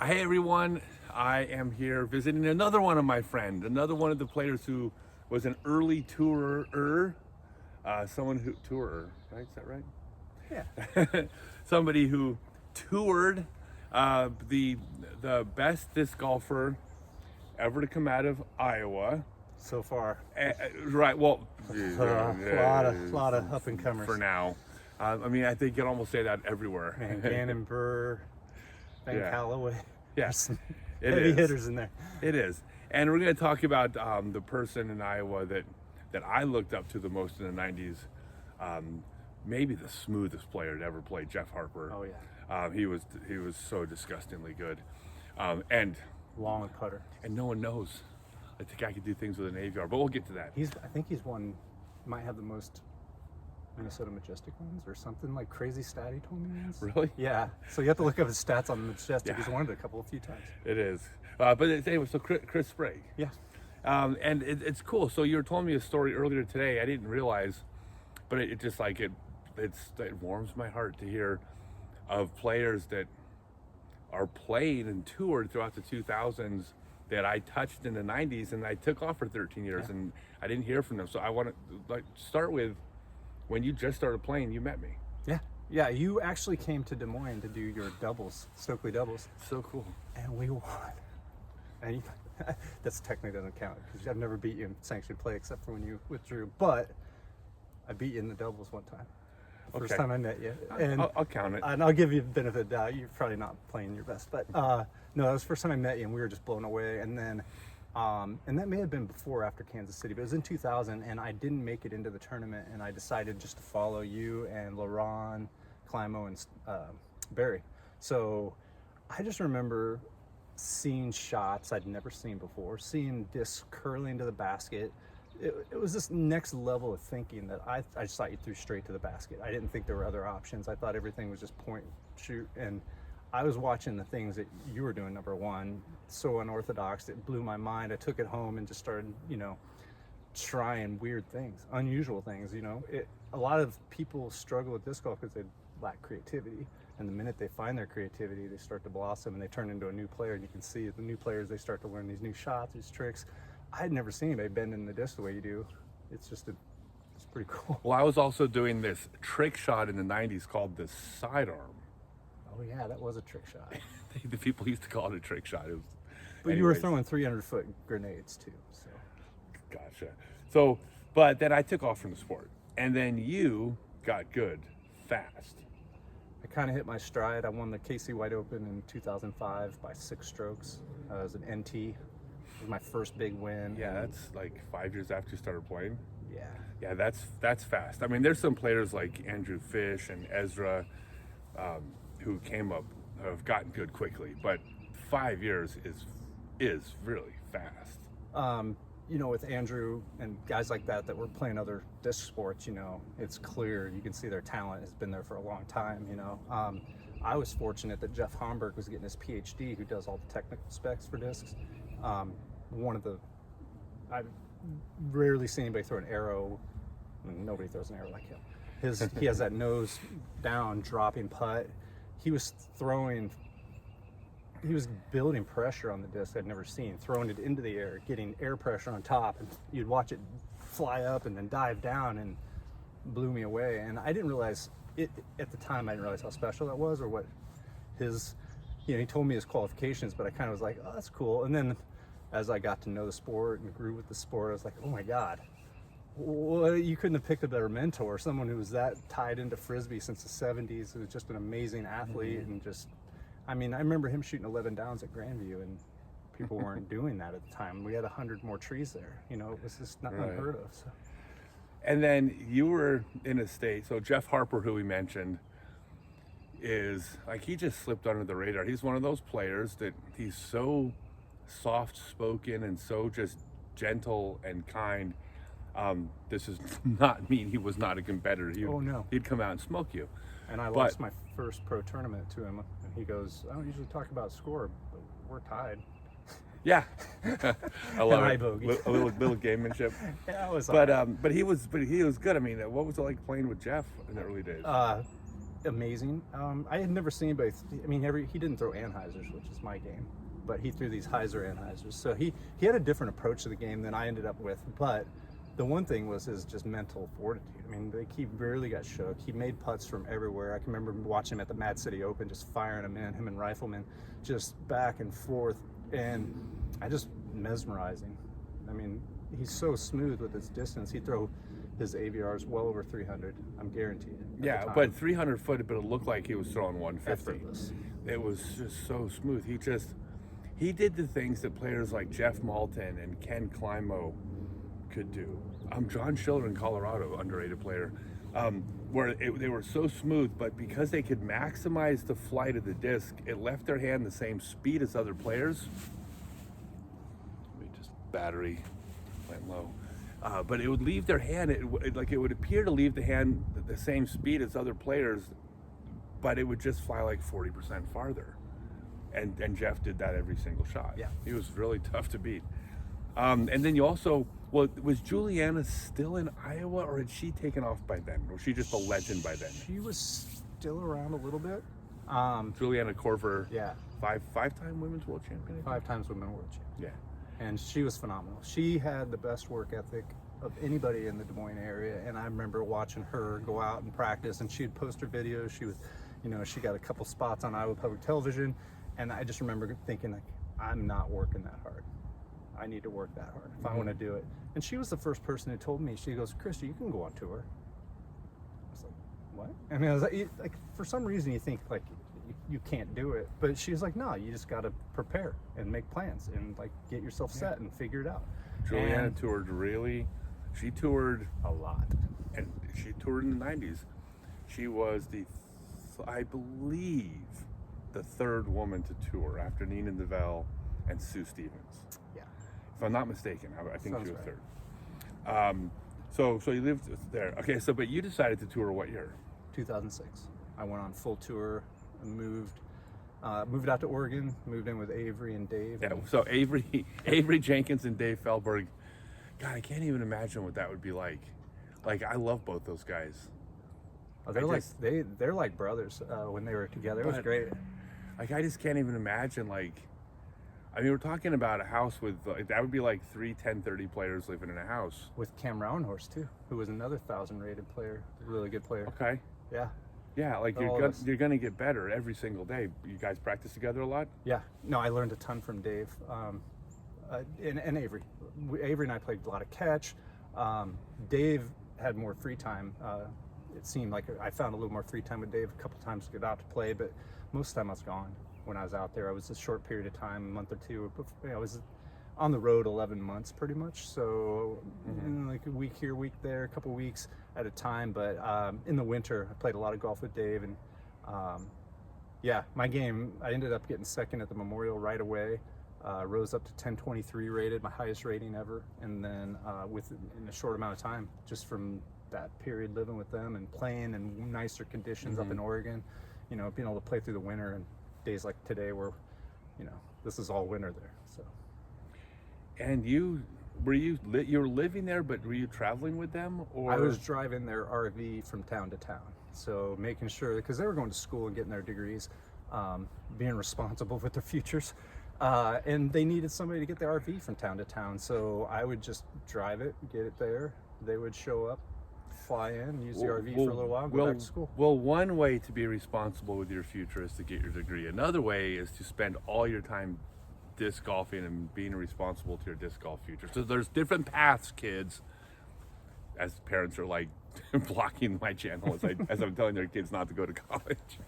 Hey everyone, I am here visiting another one of my friends, another one of the players who was an early tourer, someone who right? Is that right? Yeah. Somebody who toured the best disc golfer ever to come out of Iowa. So far, Right. Well, a lot of up and comers. for now. I mean, I think you can almost say that everywhere. Man, Gannon, Burr, Ben Yeah. Calloway. Yeah. There's some It heavy is. hitters in there. It is, and we're going to talk about the person in Iowa that I looked up to the most in the '90s. Maybe the smoothest player to ever play, Jeff Harper. Oh yeah. He was so disgustingly good, and Long putter. no one knows. I think I could do things with an aviar, but we'll get to that. I think he's might have the most Minnesota Majestic wins or something like crazy stat he told me once. Really? Yeah. So you have to look up his stats on the Majestic. Yeah. He's won it a few times. It is, but anyway. So Chris Sprague. Yeah. And it's cool. So you were telling me a story earlier today. I didn't realize, but it just like it warms my heart to hear of players that are played and toured throughout the 2000s that I touched in the 90s, and I took off for 13 years, Yeah. and I didn't hear from them. So I want to start with when you just started playing. You met me. Yeah. Yeah. You actually came to Des Moines to do your doubles, Stokely doubles, So cool. and we won. And you, that's technically doesn't count because I've never beat you in sanctioned play except for when you withdrew. But I beat you in the doubles one time. The first Okay. time I met you, and I'll count it. and I'll give you the benefit of the doubt. You're probably not playing your best, but no, that was the first time I met you, and we were just blown away. And then, and that may have been before or after Kansas City, but it was in 2000, and I didn't make it into the tournament, and I decided just to follow you and LaRon, Climo, and Barry. So I just remember seeing shots I'd never seen before, seeing discs curling into the basket. It was this next level of thinking that I just thought you threw straight to the basket. I didn't think there were other options. I thought everything was just point, shoot. And I was watching the things that you were doing, number one, so unorthodox. It blew my mind. I took it home and just started, trying weird things, unusual things. A lot of people struggle with disc golf because they lack creativity. And the minute they find their creativity, they start to blossom and they turn into a new player. And you can see the new players, they start to learn these new shots, these tricks. I had never seen anybody bend in the disc the way you do. It's pretty cool. Well, I was also doing this trick shot in the 90s called the sidearm. Oh yeah, that was a trick shot. The people used to call it a trick shot. It was, But you were anyways. throwing 300-foot grenades too. So Gotcha. So, but then I took off from the sport, and then you got good fast. I kind of hit my stride. I won the KC Wide Open in 2005 by 6 strokes. As an NT. It was my first big win. Yeah, and that's like 5 years after you started playing. yeah. Yeah, that's fast. I mean, there's some players like Andrew Fish and Ezra who came up have gotten good quickly, but 5 years is really fast. With Andrew and guys like that were playing other disc sports, it's clear. You can see their talent has been there for a long time, I was fortunate that Jeff Harper was getting his PhD, who does all the technical specs for discs. I've rarely seen anybody throw an arrow. Nobody throws an arrow like him. He has that nose down, dropping putt. He was building pressure on the disc I'd never seen, throwing it into the air, getting air pressure on top, and you'd watch it fly up and then dive down, and blew me away. And I didn't realize it at the time. I didn't realize how special that was, or what his, he told me his qualifications, but I kind of was like, oh, that's cool. And then as I got to know the sport and grew with the sport, I was like, oh my God, well, you couldn't have picked a better mentor, someone who was that tied into Frisbee since the 70s, who was just an amazing athlete. And just, I remember him shooting 11 downs at Grandview, and people weren't doing that at the time. We had 100 more trees there. It was just not unheard of. So. And then you were in a state, so Jeff Harper, who we mentioned, is like, he just slipped under the radar. He's one of those players that he's so soft-spoken and so just gentle and kind. This does not mean he was not a competitor. Oh, no. He'd come out and smoke you. And I lost my first pro tournament to him. And he goes, I don't usually talk about score, but we're tied. Yeah, I love And I it. bogeyed. A little gamemanship. Yeah, it was But he was good. I mean, what was it like playing with Jeff in the early days? amazing. I had never seen anybody. I mean, he didn't throw Anheisers, which is my game, but he threw these Heiser Anheisers. So he had a different approach to the game than I ended up with. But the one thing was his just mental fortitude. I mean, he rarely got shook. He made putts from everywhere. I can remember watching him at the Mad City Open, just firing them in, him and Rifleman, just back and forth, and I just mesmerizing. I mean, he's so smooth with his distance. He'd throw his AVRs well over 300. I'm guaranteed. Yeah, but 300 foot, but it looked like he was throwing 150. Effortless. It was just so smooth. He did the things that players like Jeff Malton and Ken Climo could do. John Schiller in Colorado, underrated player, where they were so smooth, but because they could maximize the flight of the disc, it left their hand the same speed as other players. Battery went low, but it would leave their hand. It would appear to leave the hand the same speed as other players, but it would just fly like 40% farther. And Jeff did that every single shot. Yeah, he was really tough to beat. And then you also, was Juliana still in Iowa, or had she taken off by then? Or was she just a legend by then? She was still around a little bit. Juliana Korver, yeah, five-time women's world champion. 5 times women's world champion. Yeah. And she was phenomenal. She had the best work ethic of anybody in the Des Moines area. And I remember watching her go out and practice, and she'd post her videos. She was, she got a couple spots on Iowa Public Television. And I just remember thinking, like, I'm not working that hard. I need to work that hard if I want to do it. And she was the first person who told me, she goes, Chris, you can go on tour. I was like, what? I mean, I was like, for some reason you think like, you can't do it, but she's like, no, you just got to prepare and make plans and like get yourself set and figure it out. Juliana toured she toured a lot, and she toured in the 90s. She was I believe the third woman to tour after Nina Devell and Sue Stevens. Yeah, if I'm not mistaken. I think sounds she was right. third. So you lived there. Okay, but you decided to tour what year? 2006. I went on full tour. Moved out to Oregon, moved in with Avery and Dave. Yeah, so Avery Jenkins and Dave Feldberg. God, I can't even imagine what that would be like. Like, I love both those guys. Oh, they're like brothers when they were together. It was great. Like, I just can't even imagine, like, I mean, we're talking about a house with, that would be like 3 10-30 players living in a house. With Cam Roundhorse, too, who was another 1,000 rated player, really good player. Okay. Yeah. Yeah, like you're gonna get better every single day. You guys practice together a lot? Yeah. No, I learned a ton from Dave and Avery. Avery and I played a lot of catch. Dave had more free time. It seemed like I found a little more free time with Dave a couple times to get out to play, but most of the time I was gone when I was out there. I was a short period of time, a month or two. I was on the road 11 months pretty much, so like a week here, week there, a couple weeks at a time. But in the winter I played a lot of golf with Dave, and yeah, my game, I ended up getting second at the Memorial right away, rose up to 1023 rated, my highest rating ever, and then in a short amount of time, just from that period living with them and playing in nicer conditions up in Oregon, being able to play through the winter, and days like today where this is all winter there. So. And you were living there, but were you traveling with them, or? I was driving their RV from town to town, so making sure, because they were going to school and getting their degrees, being responsible with their futures, and they needed somebody to get their RV from town to town. So I would just drive it, get it there. They would show up, fly in, use the RV for a little while, and go back to school. Well, one way to be responsible with your future is to get your degree. Another way is to spend all your time disc golfing and being responsible to your disc golf future. So there's different paths, kids. As parents are like blocking my channel as I'm telling their kids not to go to college.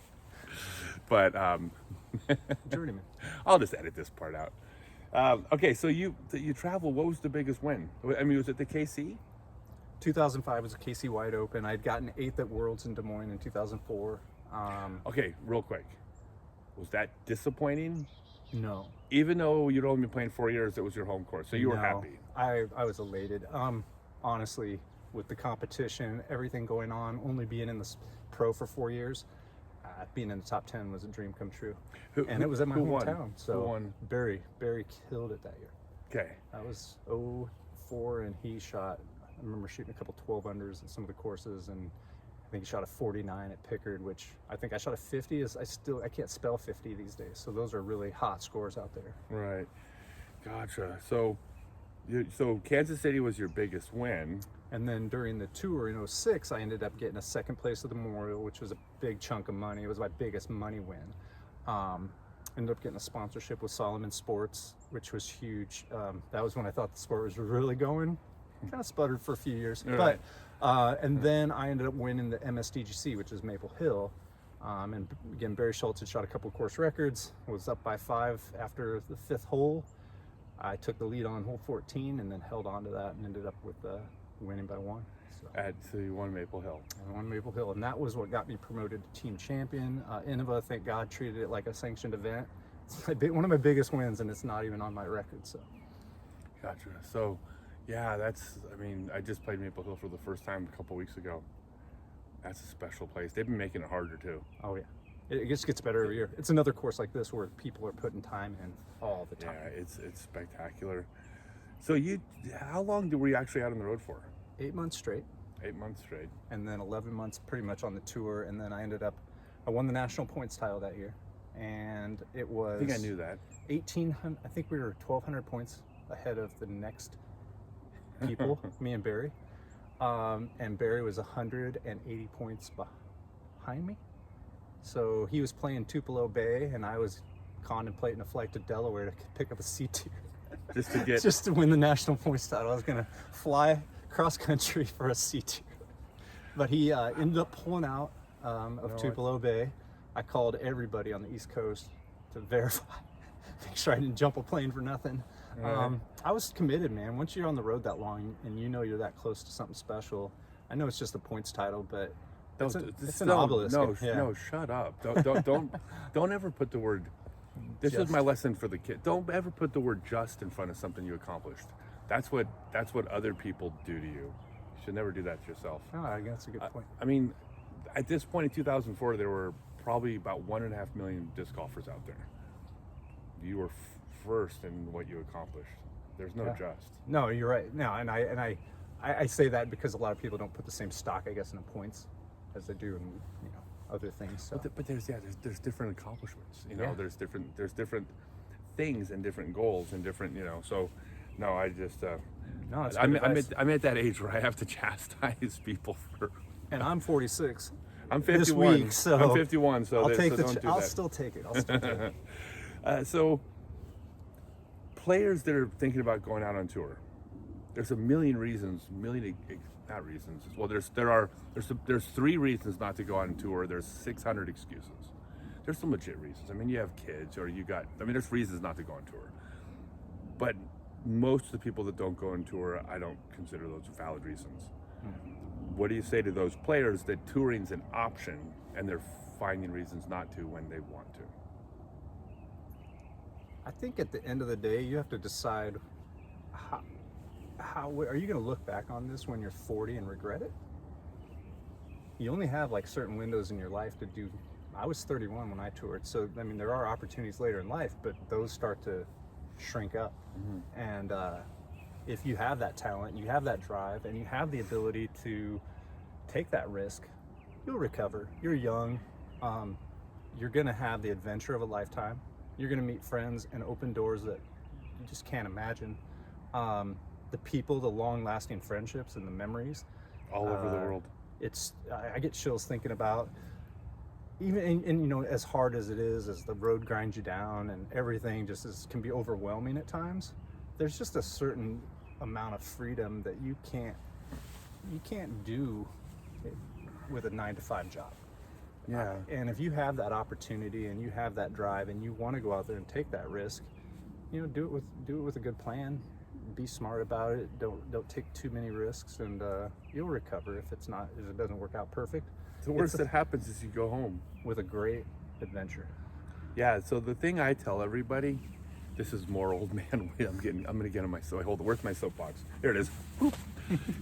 But journeyman. I'll just edit this part out. Okay, so you travel. What was the biggest win? I mean, was it the KC? 2005 was a KC Wide Open. I'd gotten 8th at Worlds in Des Moines in 2004. Okay, real quick. Was that disappointing? No. Even though you'd only been playing 4 years, it was your home course, so you were happy. I was elated. Honestly, with the competition, everything going on, only being in the pro for 4 years, being in the top 10 was a dream come true. And it was at my hometown. So who won? Barry killed it that year. Okay. That was 04, and he shot, I remember shooting a couple 12 unders at some of the courses, and think he shot a 49 at Pickard, which I think I shot a 50. I can't spell 50 these days. So those are really hot scores out there. Right. Gotcha. So Kansas City was your biggest win. And then during the tour in 06, I ended up getting a second place at the Memorial, which was a big chunk of money. It was my biggest money win. Ended up getting a sponsorship with Solomon Sports, which was huge. That was when I thought the sport was really going. Kind of sputtered for a few years. Right. But and then I ended up winning the MSDGC, which is Maple Hill. And again, Barry Schultz had shot a couple course records, was up by 5 after the 5th hole. I took the lead on hole 14 and then held on to that and ended up with winning by 1. So you won Maple Hill. I won Maple Hill, and that was what got me promoted to team champion. Innova, thank God, treated it like a sanctioned event. It's one of my biggest wins, and it's not even on my record. So, gotcha. So, yeah, I just played Maple Hill for the first time a couple weeks ago. That's a special place. They've been making it harder too. Oh yeah, it just gets better every year. It's another course like this where people are putting time in all the time. Yeah, it's spectacular. So how long were you actually out on the road for? 8 months straight. 8 months straight. And then 11 months pretty much on the tour. And then I won the national points title that year. And it was... I think I knew that. 1,800, I think we were 1,200 points ahead of the next people, me and Barry. And Barry was 180 points behind me. So he was playing Tupelo Bay and I was contemplating a flight to Delaware to pick up a C tier. Just to win the national points title. I was gonna fly cross country for a C tier, but he ended up pulling out of Tupelo Bay. I called everybody on the East Coast to verify, make sure I didn't jump a plane for nothing. Right. I was committed, man. Once you're on the road that long and you know you're that close to something special, I know it's just a points title, but it's an obelisk. No, shut up! Don't ever put the word. This is my lesson for the kid. Don't ever put the word "just" in front of something you accomplished. That's what other people do to you. You should never do that to yourself. Oh, I guess that's a good point. I mean, at this point in 2004, there were probably about 1.5 million disc golfers out there. You were first in what you accomplished. There's no just. No, you're right. No, and I say that because a lot of people don't put the same stock, I guess, in the points as they do in other things. So. But there's different accomplishments. There's different things and different goals and different So, no, I just I'm at that age where I have to chastise people for. And I'm 46. I'm 51. This week, so I'm 51. So I'll still take it. I'll still take it. So, players that are thinking about going out on tour, there's a million reasons. Not reasons. Well, there's 3 reasons not to go on tour. There's 600 excuses. There's some legit reasons. I mean, you have kids, or there's reasons not to go on tour. But most of the people that don't go on tour, I don't consider those valid reasons. What do you say to those players that touring's an option and they're finding reasons not to when they want to? I think at the end of the day, you have to decide how are you going to look back on this when you're 40 and regret it? You only have certain windows in your life to do. I was 31 when I toured, so I mean there are opportunities later in life, but those start to shrink up. And if you have that talent, you have that drive, and you have the ability to take that risk, you'll recover. You're young. You're going to have the adventure of a lifetime. You're going to meet friends and open doors that you just can't imagine. The people, the long-lasting friendships and the memories. All over the world. I get chills thinking about, even and as hard as it is, as the road grinds you down and everything can be overwhelming at times, there's just a certain amount of freedom that you can't do with a 9-to-5 job. Yeah. And if you have that opportunity and you have that drive and you want to go out there and take that risk, do it with a good plan. Be smart about it. Don't take too many risks, and you'll recover if it doesn't work out perfect. The worst that happens is you go home with a great adventure. Yeah. So the thing I tell everybody, this is more old man. I'm gonna get on my where's my soapbox? There it is.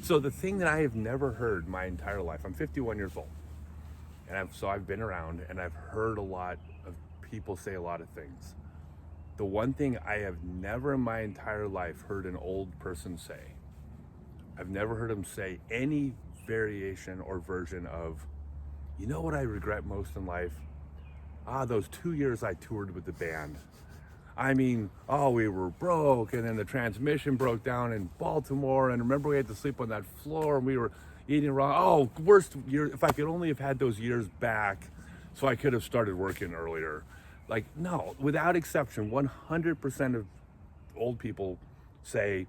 So the thing that I have never heard my entire life. I'm 51 years old, and I've been around and I've heard a lot of people say a lot of things. The one thing I have never in my entire life heard an old person say, I've never heard them say any variation or version of You know what I regret most in life? Those 2 years I toured with the band. I mean, we were broke, and then the transmission broke down in Baltimore, and remember we had to sleep on that floor, and we were eating wrong. Worst year. If I could only have had those years back, so I could have started working earlier. Like, no, without exception, 100% of old people say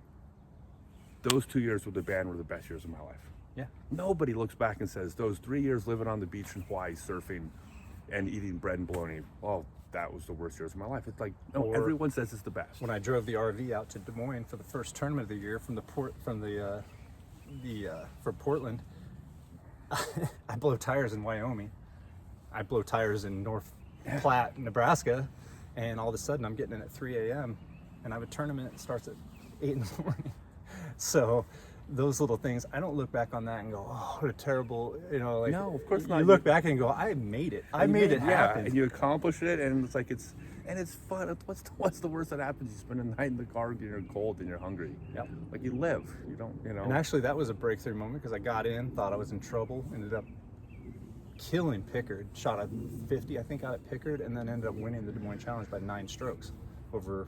those 2 years with the band were the best years of my life. Yeah. Nobody looks back and says those 3 years living on the beach in Hawaii, surfing and eating bread and bologna, that was the worst years of my life. It's like, no, everyone says it's the best. When I drove the RV out to Des Moines for the first tournament of the year for Portland, I blow tires in Wyoming. I blow tires in North Platte, Nebraska, and all of a sudden I'm getting in at 3 a.m. and I have a tournament that starts at 8 in the morning. So those little things, I don't look back on that and go, what a terrible, like, no, of course not. You look back and go, I made it. I made it happen. And you accomplished it, and it's like, it's fun. What's the worst that happens? You spend a night in the car and you're cold and you're hungry. Yep. Like, you live, you don't. And actually that was a breakthrough moment, because I got in, thought I was in trouble, ended up killing Pickard, shot a 50, I think, out at Pickard, and then ended up winning the Des Moines Challenge by 9 strokes over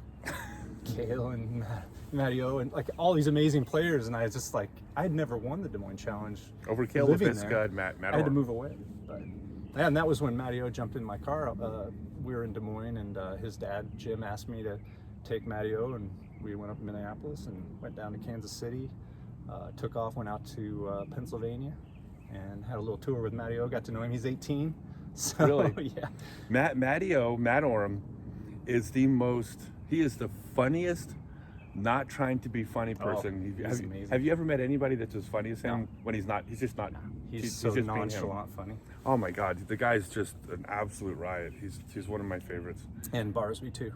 Kale and Matteo and like all these amazing players. And I was just like, I had never won the Des Moines Challenge. Over Kale LaVisca and Matt. I had to move away. But, and that was when Matteo jumped in my car. We were in Des Moines, and his dad, Jim, asked me to take Matteo, and we went up to Minneapolis and went down to Kansas City, took off, went out to Pennsylvania, and had a little tour with Matteo. Got to know him. He's 18. So, really? Yeah. Matt Oram is he is the funniest, not trying to be funny person. He's amazing. Have you ever met anybody that's as funny as him? No. When he's not? He's just not. He's so just nonchalant funny. Oh my God, the guy's just an absolute riot. He's one of my favorites. And Barsby too.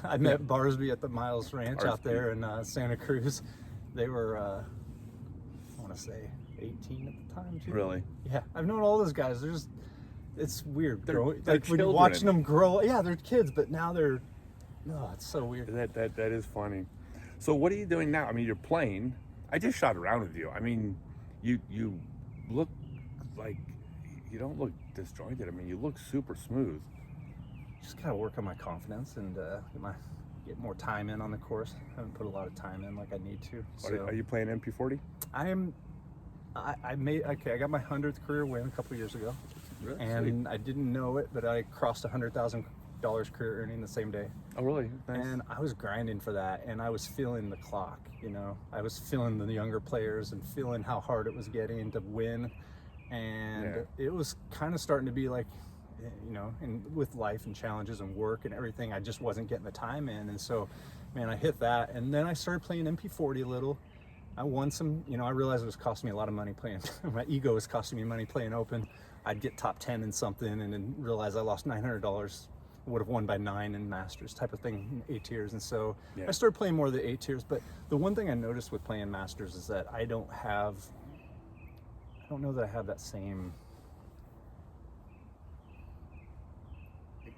I met Barsby at the Miles Ranch out there in Santa Cruz. They were, I want to say, 18 at the time too. Really? Yeah, I've known all those guys. It's weird. They're when children. you're watching them grow. Yeah, they're kids, but now they're. Oh, it's so weird. That is funny. So what are you doing now? I mean, you're playing. I just shot around with you. I mean, you look like you don't look disjointed. I mean, you look super smooth. Just gotta work on my confidence and get more time in on the course. I haven't put a lot of time in like I need to. So. Are you playing MP40? I got my 100th career win a couple years ago. Really? And Sweet. I didn't know it, but I crossed $100,000 career earning the same day. Oh, really? Nice. And I was grinding for that, and I was feeling the clock, I was feeling the younger players and feeling how hard it was getting to win. And it was kind of starting to be like, and with life and challenges and work and everything, I just wasn't getting the time in. And so, man, I hit that. And then I started playing MP40 a little. I won some, I realized it was costing me a lot of money playing. My ego was costing me money playing open. I'd get top 10 in something and then realize I lost $900. Would have won by 9 in Masters type of thing, 8 tiers. And so I started playing more of the 8 tiers. But the one thing I noticed with playing Masters is that I don't know that I have that same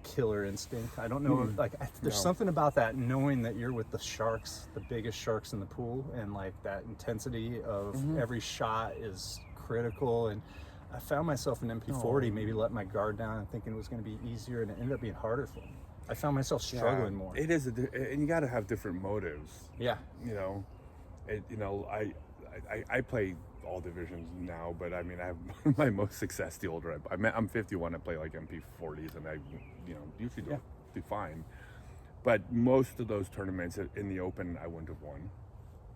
killer instinct. I don't know, there's something about that, knowing that you're with the sharks, the biggest sharks in the pool, and like that intensity of every shot is critical. And I found myself in MP40 maybe let my guard down and thinking it was going to be easier, and it ended up being harder for me. I found myself struggling more. It is, and you got to have different motives. Yeah. I play all divisions now, but I mean, I have my most success the older I'm 51. I play like MP40s, and I, usually do fine. But most of those tournaments in the Open, I wouldn't have won.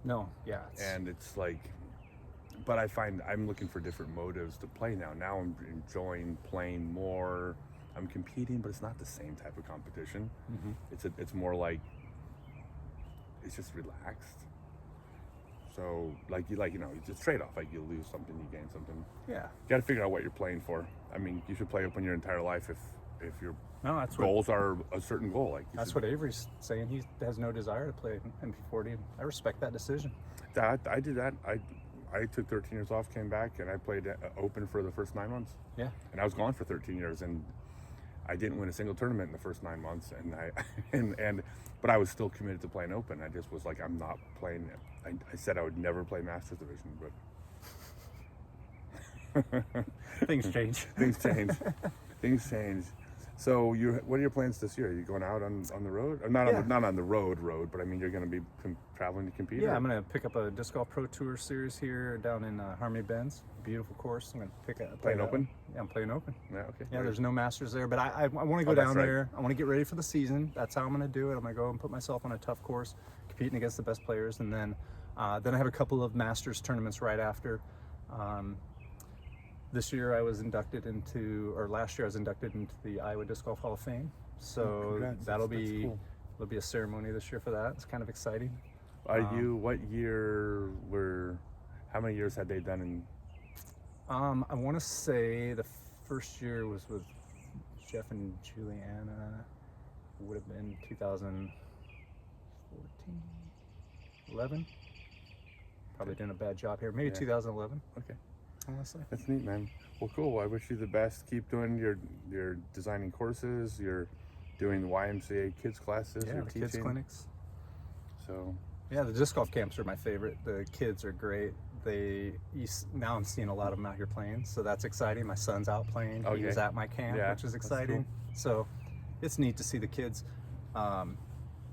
No, yeah. And it's like, but I find I'm looking for different motives to play now. Now I'm enjoying playing more. I'm competing, but it's not the same type of competition. It's more like, it's just relaxed. So it's a trade-off. Like, you lose something, you gain something. Yeah. You got to figure out what you're playing for. I mean, you should play Open your entire life if your goals are a certain goal. Like, that's what Avery's saying. He has no desire to play MP40. I respect that decision. I did that. I took 13 years off, came back, and I played Open for the first 9 months. Yeah. And I was gone for 13 years, and I didn't win a single tournament in the first 9 months, but I was still committed to playing Open. I just was like, I'm not playing it. I said I would never play Masters Division, but Things change. Things change. Things change. So what are your plans this year? Are you going out on the road? Or not Yeah. not on the road, but I mean you're going to be traveling to compete? Yeah, or? I'm gonna pick up a disc golf pro tour series here down in Harmony Bends. Beautiful course. I'm gonna Playing open? Yeah, I'm playing open. Yeah, okay. Yeah, Right. there's no Masters there, but I want to go Oh, that's down right. there. I want to get ready for the season. That's how I'm going to do it. I'm going to go and put myself on a tough course, competing against the best players, and then I have a couple of Masters tournaments right after. This year I was inducted into, or last year I was inducted into the Iowa Disc Golf Hall of Fame. So congrats. that'll That's be cool. there'll be a ceremony this year for that. It's kind of exciting. Are you? What year were? How many years had they done in? I want to say the first year was with Jeff and Juliana. Would have been 2014, 11. Probably doing a bad job here. Maybe Yeah. 2011. Okay. I want to say. That's neat, man. Well, cool. I wish you the best. Keep doing your designing courses. You're doing the YMCA kids classes. Yeah, you're the teaching. kids clinics. So Yeah, the disc golf camps are my favorite. The kids are great. Now I'm seeing a lot of them out here playing, so that's exciting. My son's out playing. Okay. He was at my camp, Yeah, which is that's exciting. So it's neat to see the kids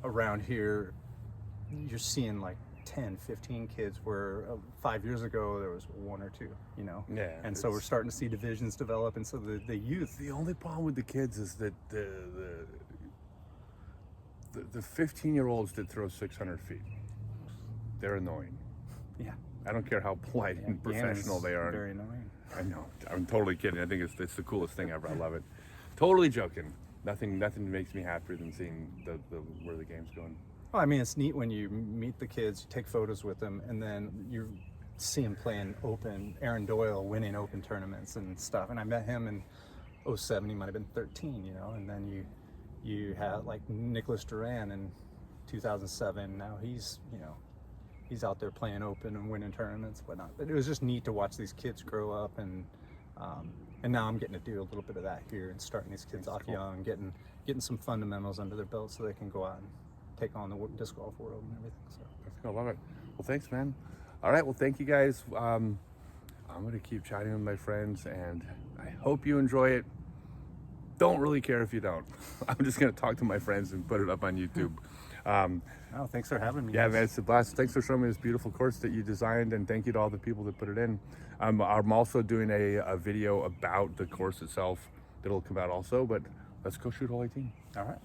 around here. You're seeing like 10, 15 kids where 5 years ago there was one or two, you know? Yeah, And so we're it's- starting to see divisions develop, and so the youth. the only problem with the kids is that the 15-year-olds that throw 600 feet, they're annoying. Yeah. I don't care how polite and professional Gannon's they are. Very annoying. I know. I'm totally kidding. I think it's the coolest thing ever. I love it. Totally joking. Nothing makes me happier than seeing the where the game's going. Well, I mean, it's neat when you meet the kids, you take photos with them, and then you see him playing open. Aaron Doyle winning open tournaments and stuff. And I met him in 07. He might have been 13, you know. And then you had like Nicholas Duran in 2007. Now he's out there playing open and winning tournaments, whatnot. But it was just neat to watch these kids grow up, and now I'm getting to do a little bit of that here and starting these kids off cool. young, getting some fundamentals under their belt so they can go out and take on the disc golf world and everything. So That's cool. I love it. Well, thanks, man. All right. Well, thank you guys. I'm going to keep chatting with my friends, and I hope you enjoy it. Don't really care if you don't. I'm just going to talk to my friends and put it up on YouTube. oh, thanks for having me. Yeah, man, it's a blast. Thanks for showing me this beautiful course that you designed, and thank you to all the people that put it in. I'm also doing a video about the course itself that'll come out also, but let's go shoot hole 18. All right.